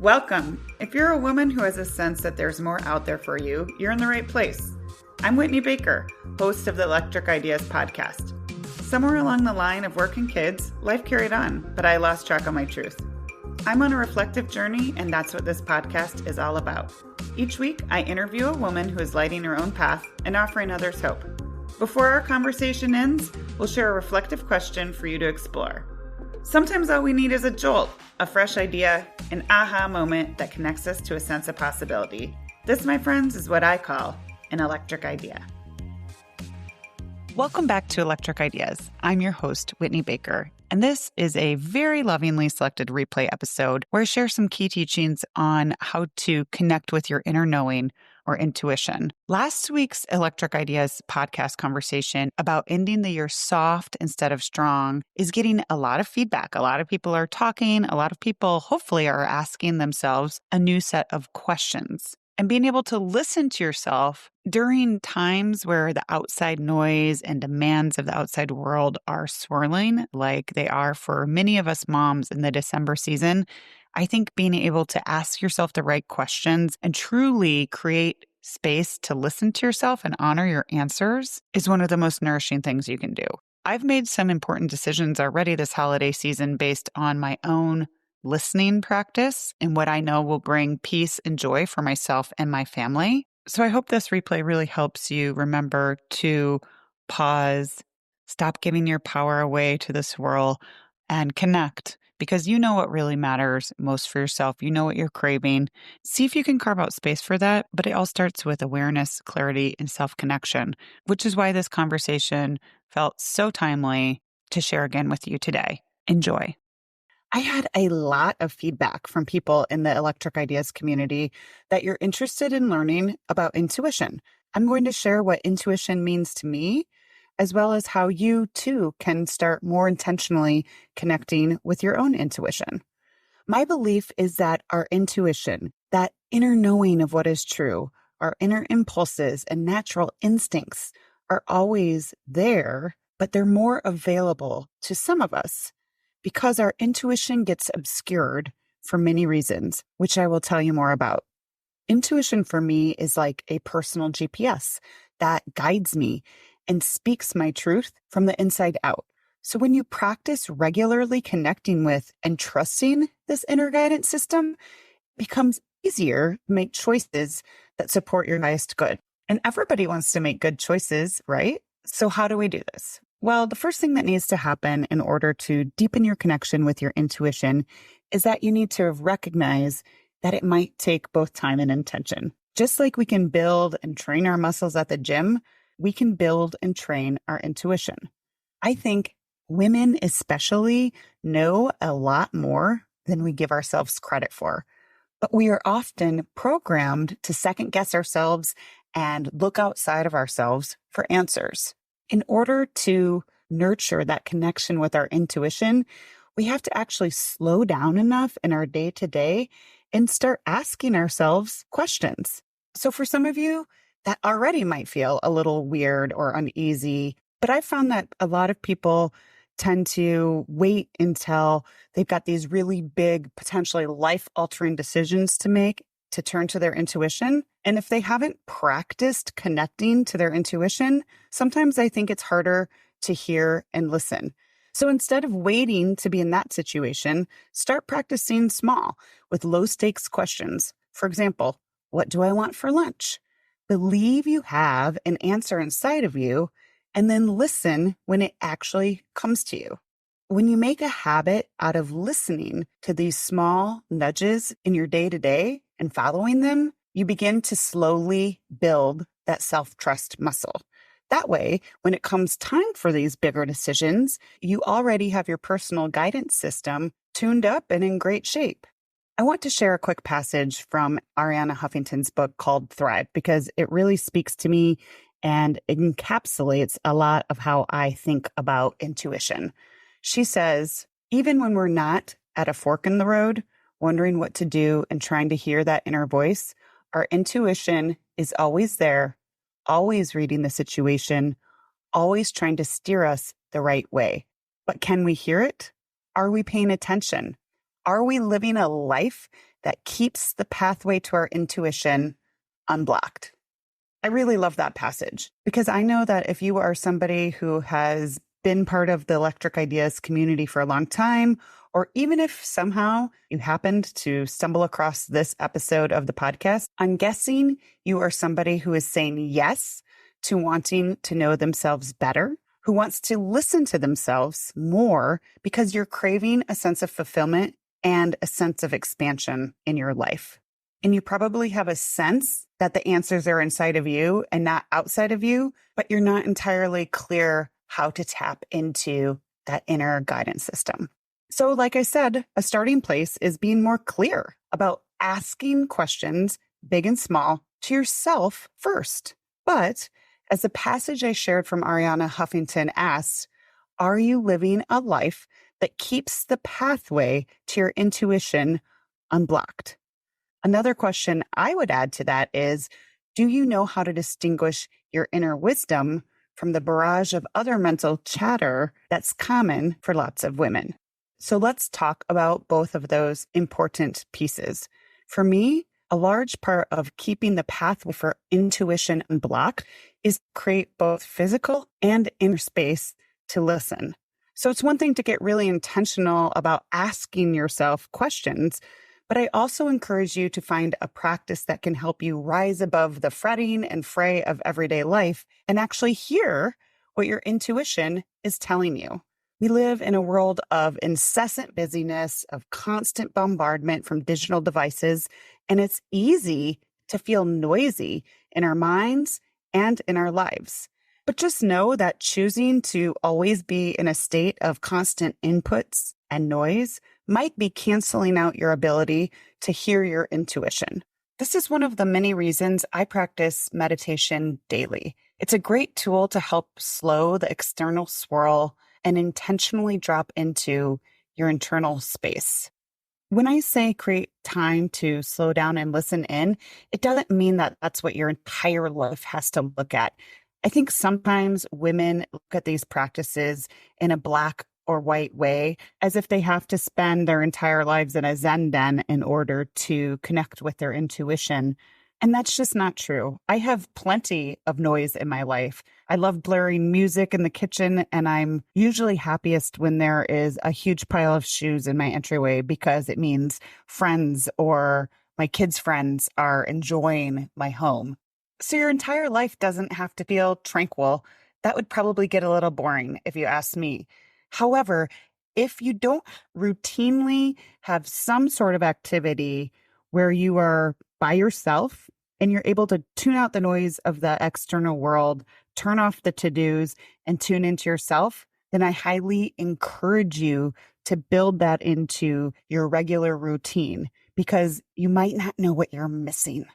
Welcome. If you're a woman who has a sense that there's more out there for you, you're in the right place. I'm Whitney Baker, host of the Electric Ideas podcast. Somewhere along the line of work and kids, life carried on, but I lost track of my truth. I'm on a reflective journey, and that's what this podcast is all about. Each week, I interview a woman who is lighting her own path and offering others hope. Before our conversation ends, we'll share a reflective question for you to explore. Sometimes all we need is a jolt, a fresh idea, an aha moment that connects us to a sense of possibility. This, my friends, is what I call an electric idea. Welcome back to Electric Ideas. I'm your host, Whitney Baker, and this is a very lovingly selected replay episode where I share some key teachings on how to connect with your inner knowing or intuition. Last week's Electric Ideas podcast conversation about ending the year soft instead of strong is getting a lot of feedback. A lot of people are talking. A lot of people hopefully are asking themselves a new set of questions. And being able to listen to yourself during times where the outside noise and demands of the outside world are swirling, like they are for many of us moms in the December season, I think being able to ask yourself the right questions and truly create space to listen to yourself and honor your answers is one of the most nourishing things you can do. I've made some important decisions already this holiday season based on my own listening practice and what I know will bring peace and joy for myself and my family. So I hope this replay really helps you remember to pause, stop giving your power away to the swirl, and connect. Because you know what really matters most for yourself. You know what you're craving. See if you can carve out space for that. But it all starts with awareness, clarity, and self-connection, which is why this conversation felt so timely to share again with you today. Enjoy. I had a lot of feedback from people in the Electric Ideas community that you're interested in learning about intuition. I'm going to share what intuition means to me, as well as how you too can start more intentionally connecting with your own intuition. My belief is that our intuition, that inner knowing of what is true, our inner impulses and natural instincts are always there, but they're more available to some of us because our intuition gets obscured for many reasons, which I will tell you more about. Intuition for me is like a personal GPS that guides me and speaks my truth from the inside out. So when you practice regularly connecting with and trusting this inner guidance system, it becomes easier to make choices that support your highest good. And everybody wants to make good choices, right? So how do we do this? Well, the first thing that needs to happen in order to deepen your connection with your intuition is that you need to recognize that it might take both time and intention. Just like we can build and train our muscles at the gym, we can build and train our intuition. I think women especially know a lot more than we give ourselves credit for, but we are often programmed to second guess ourselves and look outside of ourselves for answers. In order to nurture that connection with our intuition, we have to actually slow down enough in our day-to-day and start asking ourselves questions. So for some of you, that already might feel a little weird or uneasy, but I found that a lot of people tend to wait until they've got these really big, potentially life-altering decisions to make to turn to their intuition. And if they haven't practiced connecting to their intuition, sometimes I think it's harder to hear and listen. So instead of waiting to be in that situation, start practicing small with low-stakes questions. For example, what do I want for lunch? Believe you have an answer inside of you, and then listen when it actually comes to you. When you make a habit out of listening to these small nudges in your day-to-day and following them, you begin to slowly build that self-trust muscle. That way, when it comes time for these bigger decisions, you already have your personal guidance system tuned up and in great shape. I want to share a quick passage from Arianna Huffington's book called Thrive because it really speaks to me and encapsulates a lot of how I think about intuition. She says, even when we're not at a fork in the road, wondering what to do and trying to hear that inner voice, our intuition is always there, always reading the situation, always trying to steer us the right way. But can we hear it? Are we paying attention? Are we living a life that keeps the pathway to our intuition unblocked. I really love that passage because I know that if you are somebody who has been part of the Electric Ideas community for a long time, or even if somehow you happened to stumble across this episode of the podcast, I'm guessing you are somebody who is saying yes to wanting to know themselves better, who wants to listen to themselves more because you're craving a sense of fulfillment and a sense of expansion in your life. And you probably have a sense that the answers are inside of you and not outside of you, but you're not entirely clear how to tap into that inner guidance system. So like I said, a starting place is being more clear about asking questions, big and small, to yourself first. But as the passage I shared from Ariana Huffington asks, are you living a life that keeps the pathway to your intuition unblocked? Another question I would add to that is, do you know how to distinguish your inner wisdom from the barrage of other mental chatter that's common for lots of women? So let's talk about both of those important pieces. For me, a large part of keeping the pathway for intuition unblocked is create both physical and inner space to listen. So it's one thing to get really intentional about asking yourself questions, but I also encourage you to find a practice that can help you rise above the fretting and fray of everyday life and actually hear what your intuition is telling you. We live in a world of incessant busyness, of constant bombardment from digital devices, and it's easy to feel noisy in our minds and in our lives. But just know that choosing to always be in a state of constant inputs and noise might be canceling out your ability to hear your intuition. This is one of the many reasons I practice meditation daily. It's a great tool to help slow the external swirl and intentionally drop into your internal space. When I say create time to slow down and listen in, it doesn't mean that that's what your entire life has to look at. I think sometimes women look at these practices in a black or white way, as if they have to spend their entire lives in a Zen den in order to connect with their intuition. And that's just not true. I have plenty of noise in my life. I love blaring music in the kitchen, and I'm usually happiest when there is a huge pile of shoes in my entryway because it means friends or my kids' friends are enjoying my home. So your entire life doesn't have to feel tranquil. That would probably get a little boring if you ask me. However, if you don't routinely have some sort of activity where you are by yourself and you're able to tune out the noise of the external world, turn off the to-dos, and tune into yourself, then I highly encourage you to build that into your regular routine because you might not know what you're missing.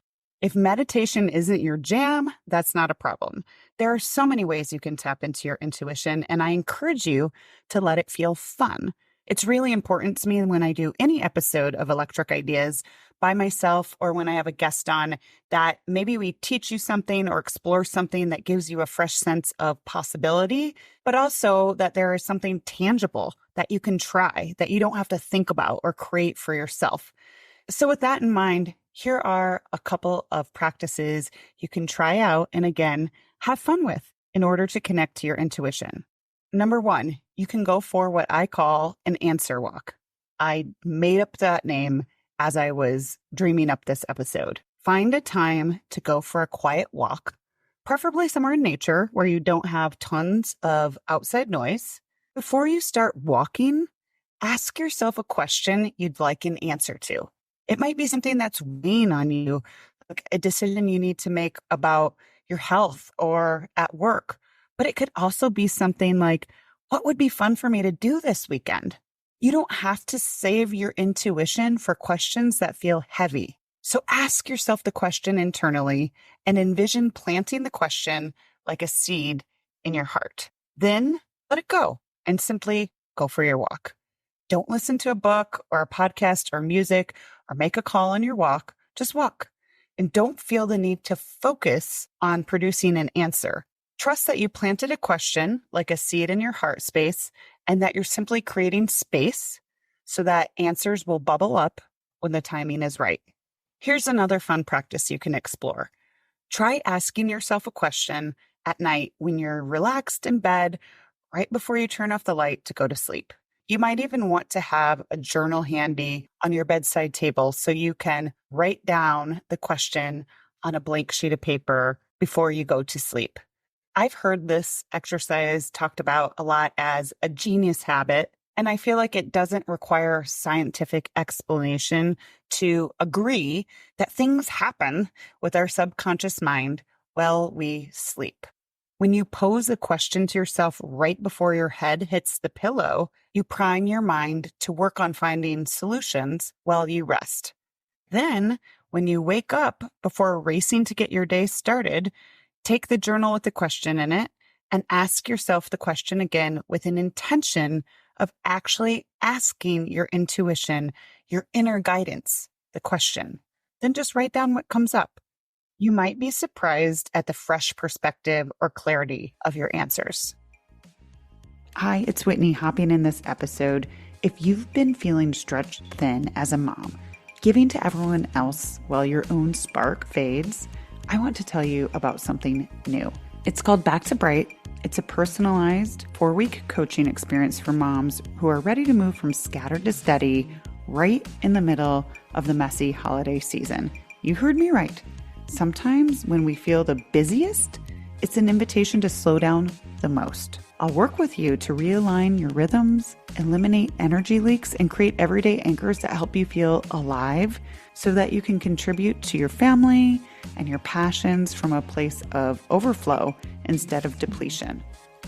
If meditation isn't your jam, that's not a problem. There are so many ways you can tap into your intuition, and I encourage you to let it feel fun. It's really important to me when I do any episode of Electric Ideas by myself or when I have a guest on that maybe we teach you something or explore something that gives you a fresh sense of possibility, but also that there is something tangible that you can try, that you don't have to think about or create for yourself. So with that in mind, here are a couple of practices you can try out and again, have fun with in order to connect to your intuition. Number one, you can go for what I call an answer walk. I made up that name as I was dreaming up this episode. Find a time to go for a quiet walk, preferably somewhere in nature where you don't have tons of outside noise. Before you start walking, ask yourself a question you'd like an answer to. It might be something that's weighing on you, like a decision you need to make about your health or at work. But it could also be something like, what would be fun for me to do this weekend? You don't have to save your intuition for questions that feel heavy. So ask yourself the question internally and envision planting the question like a seed in your heart. Then let it go and simply go for your walk. Don't listen to a book or a podcast or music or make a call on your walk. Just walk. And don't feel the need to focus on producing an answer. Trust that you planted a question like a seed in your heart space and that you're simply creating space so that answers will bubble up when the timing is right. Here's another fun practice you can explore. Try asking yourself a question at night when you're relaxed in bed, right before you turn off the light to go to sleep. You might even want to have a journal handy on your bedside table so you can write down the question on a blank sheet of paper before you go to sleep. I've heard this exercise talked about a lot as a genius habit, and I feel like it doesn't require scientific explanation to agree that things happen with our subconscious mind while we sleep. When you pose a question to yourself right before your head hits the pillow, you prime your mind to work on finding solutions while you rest. Then, when you wake up before racing to get your day started, take the journal with the question in it and ask yourself the question again with an intention of actually asking your intuition, your inner guidance, the question. Then just write down what comes up. You might be surprised at the fresh perspective or clarity of your answers. Hi, it's Whitney hopping in this episode. If you've been feeling stretched thin as a mom, giving to everyone else while your own spark fades, I want to tell you about something new. It's called Back to Bright. It's a personalized 4-week coaching experience for moms who are ready to move from scattered to steady right in the middle of the messy holiday season. You heard me right. Sometimes when we feel the busiest, it's an invitation to slow down the most. I'll work with you to realign your rhythms, eliminate energy leaks, and create everyday anchors that help you feel alive so that you can contribute to your family and your passions from a place of overflow instead of depletion.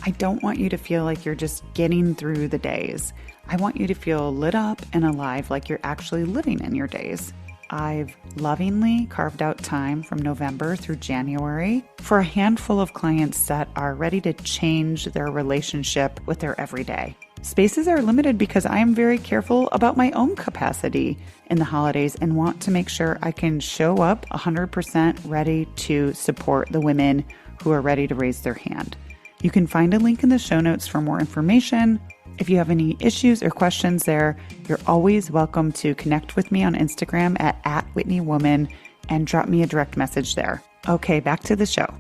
I don't want you to feel like you're just getting through the days. I want you to feel lit up and alive like you're actually living in your days. I've lovingly carved out time from November through January for a handful of clients that are ready to change their relationship with their everyday. Spaces are limited because I am very careful about my own capacity in the holidays and want to make sure I can show up 100% ready to support the women who are ready to raise their hand. You can find a link in the show notes for more information. If you have any issues or questions there, you're always welcome to connect with me on Instagram at @WhitneyWoman and drop me a direct message there. Okay, back to the show.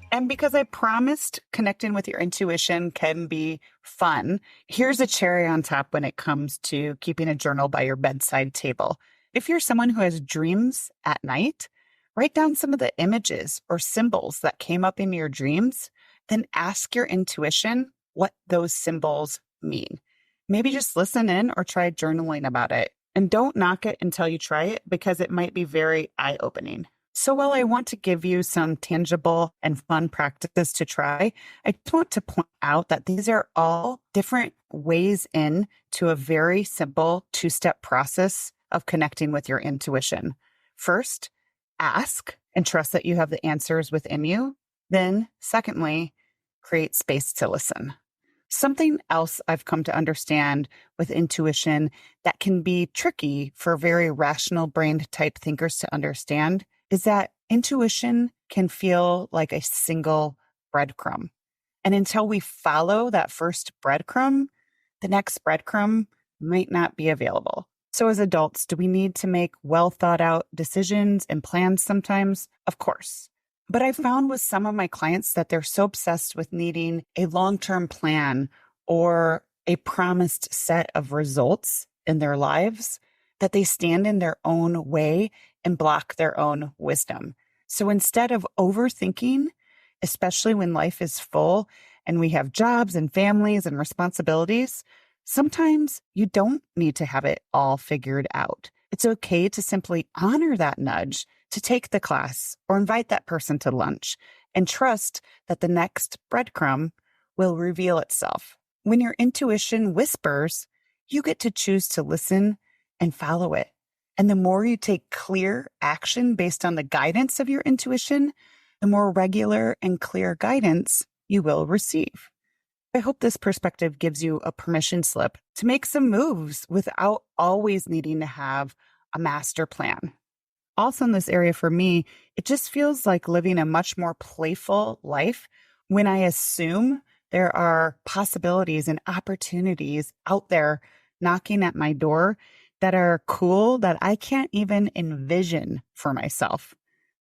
And because I promised connecting with your intuition can be fun, here's a cherry on top when it comes to keeping a journal by your bedside table. If you're someone who has dreams at night, write down some of the images or symbols that came up in your dreams, then ask your intuition what those symbols mean. Maybe just listen in or try journaling about it. And don't knock it until you try it because it might be very eye-opening. So while I want to give you some tangible and fun practices to try, I just want to point out that these are all different ways in to a very simple 2-step process of connecting with your intuition. First, ask and trust that you have the answers within you. Then, secondly, create space to listen. Something else I've come to understand with intuition that can be tricky for very rational brained type thinkers to understand is that intuition can feel like a single breadcrumb. And until we follow that first breadcrumb, the next breadcrumb might not be available. So as adults, do we need to make well thought out decisions and plans sometimes? Of course. But I found with some of my clients that they're so obsessed with needing a long-term plan or a promised set of results in their lives that they stand in their own way and block their own wisdom. So instead of overthinking, especially when life is full and we have jobs and families and responsibilities, sometimes you don't need to have it all figured out. It's okay to simply honor that nudge to take the class or invite that person to lunch and trust that the next breadcrumb will reveal itself. When your intuition whispers, you get to choose to listen and follow it. And the more you take clear action based on the guidance of your intuition, the more regular and clear guidance you will receive. I hope this perspective gives you a permission slip to make some moves without always needing to have a master plan. Also in this area for me, it just feels like living a much more playful life when I assume there are possibilities and opportunities out there knocking at my door that are cool that I can't even envision for myself.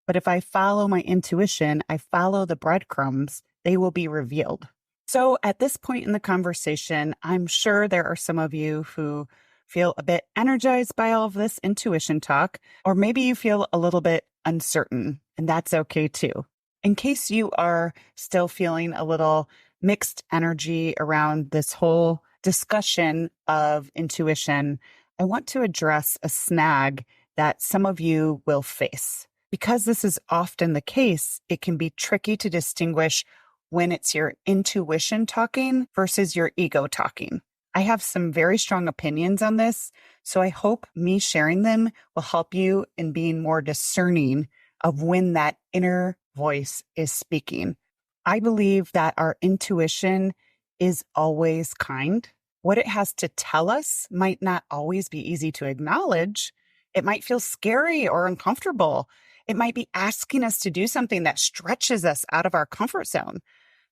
But if I follow my intuition, I follow the breadcrumbs, they will be revealed. So at this point in the conversation, I'm sure there are some of you who feel a bit energized by all of this intuition talk, or maybe you feel a little bit uncertain, and that's okay too. In case you are still feeling a little mixed energy around this whole discussion of intuition, I want to address a snag that some of you will face. Because this is often the case, it can be tricky to distinguish when it's your intuition talking versus your ego talking. I have some very strong opinions on this, so I hope me sharing them will help you in being more discerning of when that inner voice is speaking. I believe that our intuition is always kind. What it has to tell us might not always be easy to acknowledge. It might feel scary or uncomfortable. It might be asking us to do something that stretches us out of our comfort zone,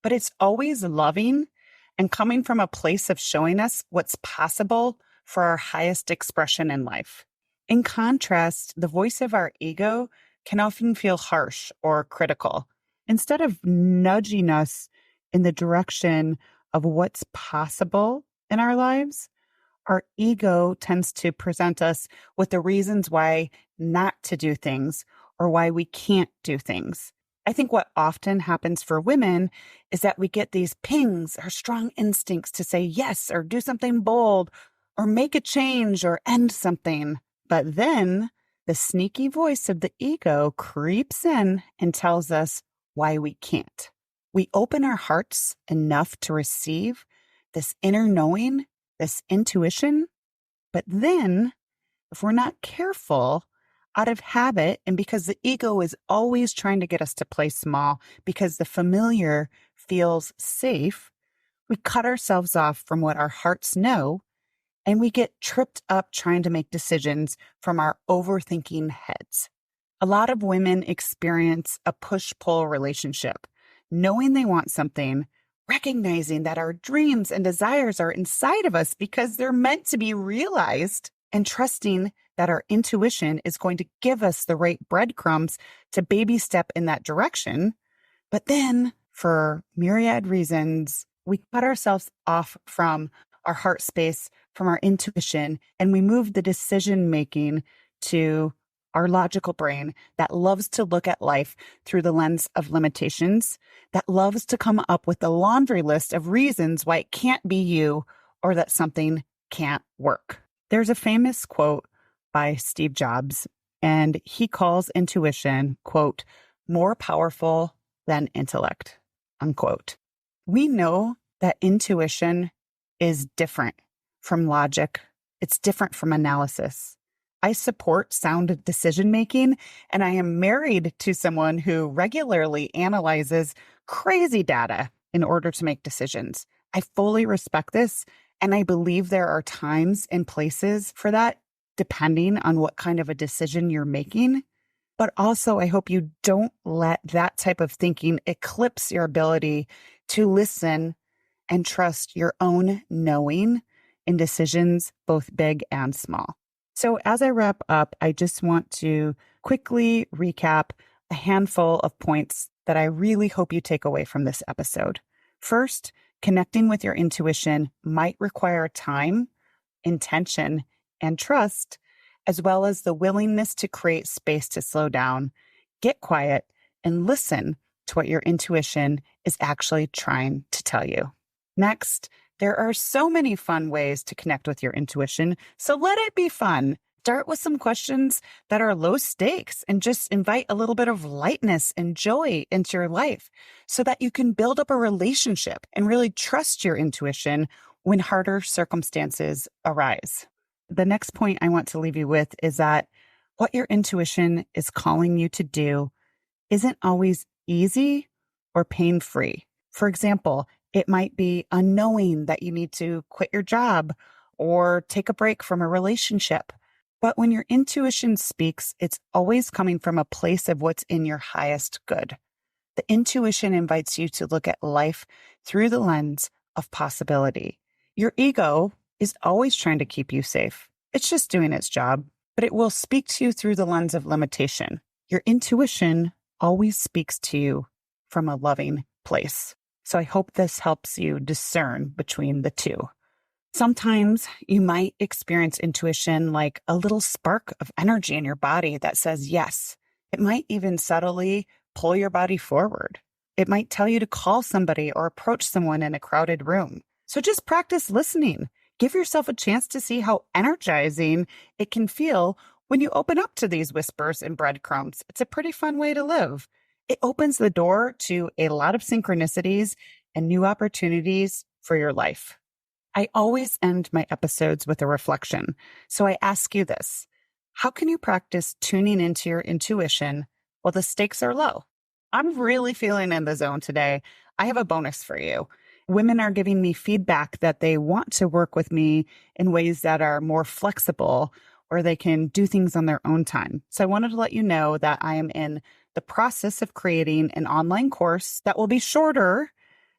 but it's always loving and coming from a place of showing us what's possible for our highest expression in life. In contrast, the voice of our ego can often feel harsh or critical. Instead of nudging us in the direction of what's possible in our lives, our ego tends to present us with the reasons why not to do things or why we can't do things. I think what often happens for women is that we get these pings or strong instincts to say yes or do something bold or make a change or end something. But then the sneaky voice of the ego creeps in and tells us why we can't. We open our hearts enough to receive this inner knowing, this intuition, but then if we're not careful, out of habit, and because the ego is always trying to get us to play small because the familiar feels safe, we cut ourselves off from what our hearts know, and we get tripped up trying to make decisions from our overthinking heads. A lot of women experience a push-pull relationship, knowing they want something, recognizing that our dreams and desires are inside of us because they're meant to be realized, and trusting that our intuition is going to give us the right breadcrumbs to baby step in that direction. But then, for myriad reasons, we cut ourselves off from our heart space, from our intuition, and we move the decision making to our logical brain that loves to look at life through the lens of limitations, that loves to come up with a laundry list of reasons why it can't be you or that something can't work. There's a famous quote by Steve Jobs, and he calls intuition, quote, more powerful than intellect, unquote. We know that intuition is different from logic. It's different from analysis. I support sound decision making, and I am married to someone who regularly analyzes crazy data in order to make decisions. I fully respect this, and I believe there are times and places for that, depending on what kind of a decision you're making. But also, I hope you don't let that type of thinking eclipse your ability to listen and trust your own knowing in decisions, both big and small. So as I wrap up, I just want to quickly recap a handful of points that I really hope you take away from this episode. First, connecting with your intuition might require time, intention, and trust, as well as the willingness to create space to slow down, get quiet, and listen to what your intuition is actually trying to tell you. Next, there are so many fun ways to connect with your intuition, so let it be fun. Start with some questions that are low stakes and just invite a little bit of lightness and joy into your life so that you can build up a relationship and really trust your intuition when harder circumstances arise. The next point I want to leave you with is that what your intuition is calling you to do isn't always easy or pain-free. For example, it might be unknowing that you need to quit your job or take a break from a relationship. But when your intuition speaks, it's always coming from a place of what's in your highest good. The intuition invites you to look at life through the lens of possibility. Your ego is always trying to keep you safe. It's just doing its job, but it will speak to you through the lens of limitation. Your intuition always speaks to you from a loving place. So I hope this helps you discern between the two. Sometimes you might experience intuition like a little spark of energy in your body that says yes. It might even subtly pull your body forward. It might tell you to call somebody or approach someone in a crowded room. So just practice listening. Give yourself a chance to see how energizing it can feel when you open up to these whispers and breadcrumbs. It's a pretty fun way to live. It opens the door to a lot of synchronicities and new opportunities for your life. I always end my episodes with a reflection. So I ask you this: how can you practice tuning into your intuition while the stakes are low? I'm really feeling in the zone today. I have a bonus for you. Women are giving me feedback that they want to work with me in ways that are more flexible, or they can do things on their own time. So I wanted to let you know that I am in the process of creating an online course that will be shorter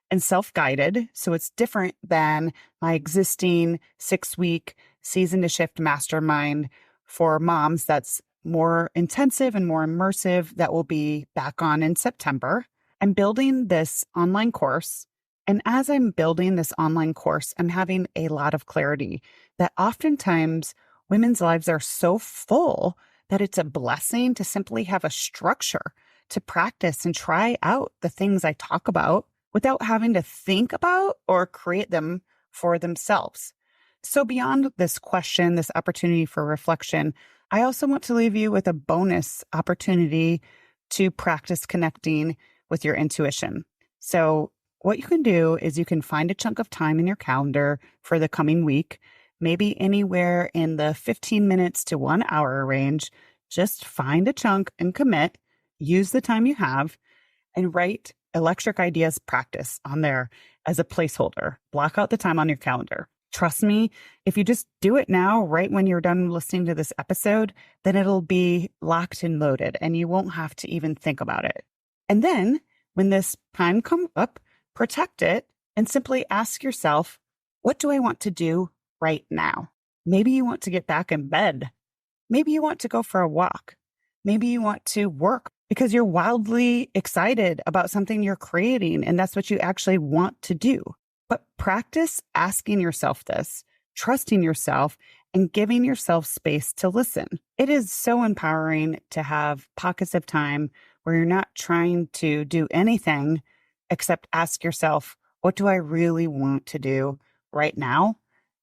and self-guided. So it's different than my existing 6-week Season to Shift mastermind for moms that's more intensive and more immersive that will be back on in September. I'm building this online course. And as I'm building this online course, I'm having a lot of clarity that oftentimes women's lives are so full that it's a blessing to simply have a structure to practice and try out the things I talk about without having to think about or create them for themselves. So beyond this question, this opportunity for reflection, I also want to leave you with a bonus opportunity to practice connecting with your intuition. So what you can do is you can find a chunk of time in your calendar for the coming week, maybe anywhere in the 15 minutes to 1 hour range. Just find a chunk and commit, use the time you have, and write Electric Ideas Practice on there as a placeholder. Block out the time on your calendar. Trust me, if you just do it now, right when you're done listening to this episode, then it'll be locked and loaded and you won't have to even think about it. And then when this time comes up, protect it and simply ask yourself, what do I want to do right now? Maybe you want to get back in bed. Maybe you want to go for a walk. Maybe you want to work because you're wildly excited about something you're creating and that's what you actually want to do. But practice asking yourself this, trusting yourself, and giving yourself space to listen. It is so empowering to have pockets of time where you're not trying to do anything except ask yourself, what do I really want to do right now?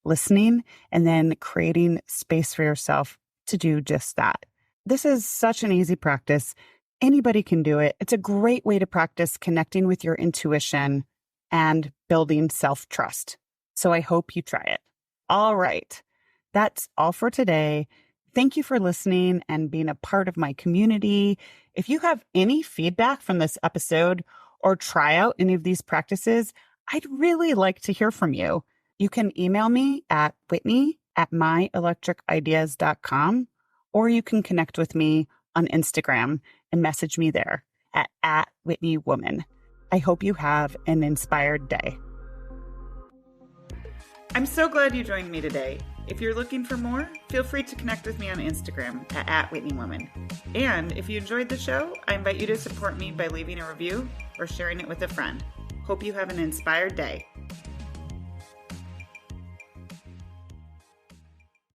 Listening and then creating space for yourself to do just that. This is such an easy practice. Anybody can do it. It's a great way to practice connecting with your intuition and building self-trust. So I hope you try it. All right. That's all for today. Thank you for listening and being a part of my community. If you have any feedback from this episode or try out any of these practices, I'd really like to hear from you. You can email me at whitney@myelectricideas.com, or you can connect with me on Instagram and message me there at @WhitneyWoman. I hope you have an inspired day. I'm so glad you joined me today. If you're looking for more, feel free to connect with me on Instagram at @WhitneyWoman. And if you enjoyed the show, I invite you to support me by leaving a review or sharing it with a friend. Hope you have an inspired day.